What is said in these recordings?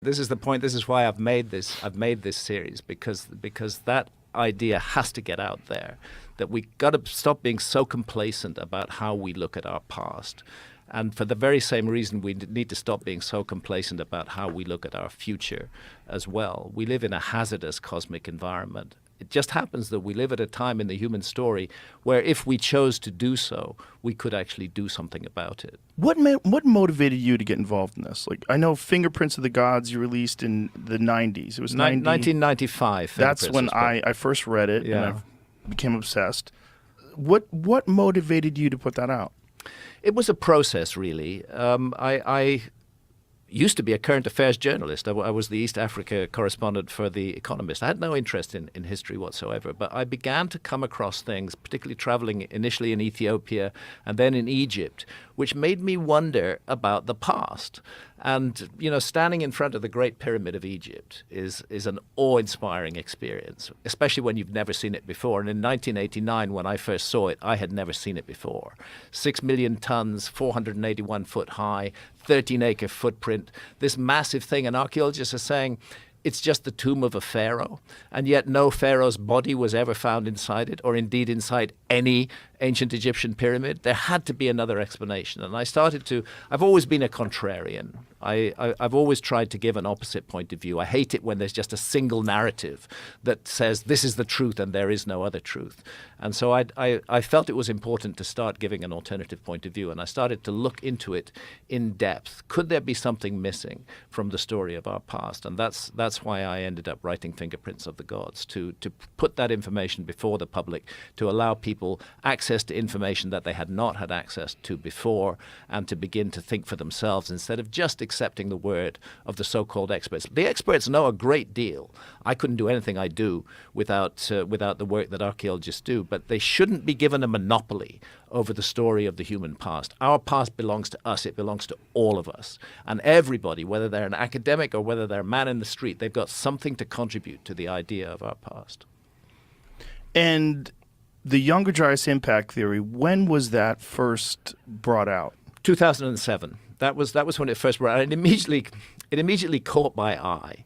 This is the point. This is why I've made this series, because that idea has to get out there, that we got to stop being so complacent about how we look at our past. And for the very same reason, we need to stop being so complacent about how we look at our future as well. We live in a hazardous cosmic environment. It just happens that we live at a time in the human story where if we chose to do so, we could actually do something about it. What motivated you to get involved in this? Like, I know Fingerprints of the Gods you released in the 90s. It was 1995. That's when I first read it, and I became obsessed. What motivated you to put that out? It was a process, really. I used to be a current affairs journalist. I was the East Africa correspondent for The Economist. I had no interest in history whatsoever, but I began to come across things, particularly traveling initially in Ethiopia and then in Egypt, which made me wonder about the past. And, you know, standing in front of the Great Pyramid of Egypt is an awe-inspiring experience, especially when you've never seen it before. And in 1989, when I first saw it, I had never seen it before. 6 million tons, 481 foot high, 13-acre footprint, this massive thing. And archaeologists are saying it's just the tomb of a pharaoh, and yet no pharaoh's body was ever found inside it, or indeed inside any ancient Egyptian pyramid. There had to be another explanation. And I've always been a contrarian. I've always tried to give an opposite point of view. I hate it when there's just a single narrative that says this is the truth and there is no other truth. And so I felt it was important to start giving an alternative point of view, and I started to look into it in depth. Could there be something missing from the story of our past? And that's why I ended up writing Fingerprints of the Gods, to put that information before the public, to allow people access to information that they had not had access to before, and to begin to think for themselves instead of just accepting the word of the so-called experts. The experts know a great deal. I couldn't do anything I do without the work that archaeologists do, but they shouldn't be given a monopoly over the story of the human past. Our past belongs to us. It belongs to all of us. And everybody, whether they're an academic or whether they're a man in the street, they've got something to contribute to the idea of our past. And the Younger Dryas Impact theory, when was that first brought out? 2007. That was when it first brought out. It immediately caught my eye.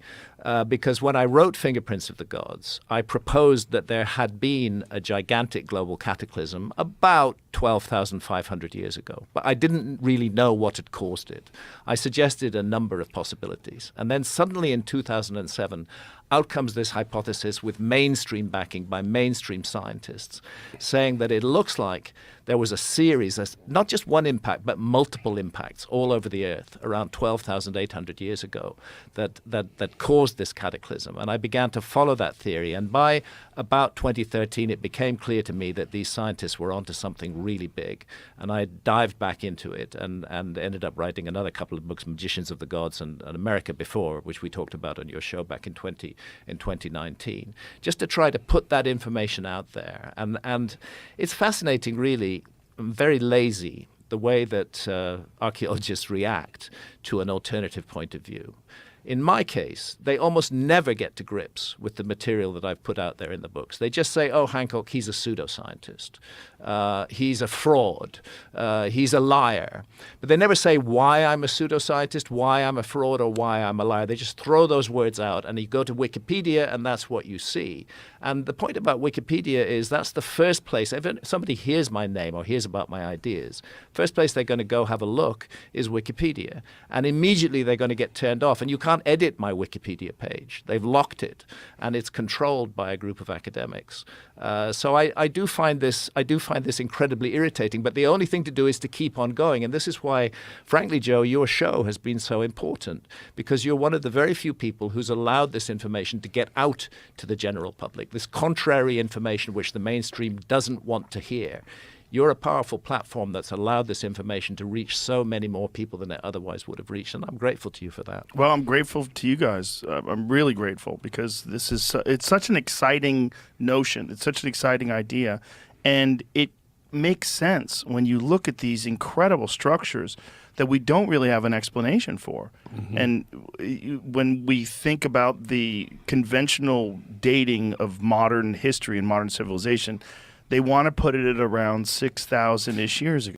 Because when I wrote Fingerprints of the Gods, I proposed that there had been a gigantic global cataclysm about 12,500 years ago. But I didn't really know what had caused it. I suggested a number of possibilities. And then suddenly in 2007, out comes this hypothesis with mainstream backing by mainstream scientists, saying that it looks like there was a series, not just one impact, but multiple impacts all over the Earth around 12,800 years ago that caused this cataclysm. And I began to follow that theory. And by about 2013, it became clear to me that these scientists were onto something really big. And I dived back into it and ended up writing another couple of books, Magicians of the Gods and America Before, which we talked about on your show back in 2019, just to try to put that information out there. And it's fascinating, really, very lazy, the way that archaeologists react to an alternative point of view. In my case, they almost never get to grips with the material that I've put out there in the books. They just say, oh, Hancock, he's a pseudoscientist. He's a fraud. He's a liar. But they never say why I'm a pseudoscientist, why I'm a fraud, or why I'm a liar. They just throw those words out, and you go to Wikipedia, and that's what you see. And the point about Wikipedia is that's the first place, if somebody hears my name or hears about my ideas, first place they're going to go have a look is Wikipedia. And immediately they're going to get turned off. And you can't edit my Wikipedia page. They've locked it, and it's controlled by a group of academics. So I do find this incredibly irritating, but the only thing to do is to keep on going. And this is why, frankly, Joe, your show has been so important, because you're one of the very few people who's allowed this information to get out to the general public, this contrary information which the mainstream doesn't want to hear. You're a powerful platform that's allowed this information to reach so many more people than it otherwise would have reached, and I'm grateful to you for that. Well, I'm grateful to you guys. I'm really grateful, because it's such an exciting notion. It's such an exciting idea, and it makes sense when you look at these incredible structures that we don't really have an explanation for. Mm-hmm. And when we think about the conventional dating of modern history and modern civilization, they want to put it at around 6,000-ish years ago.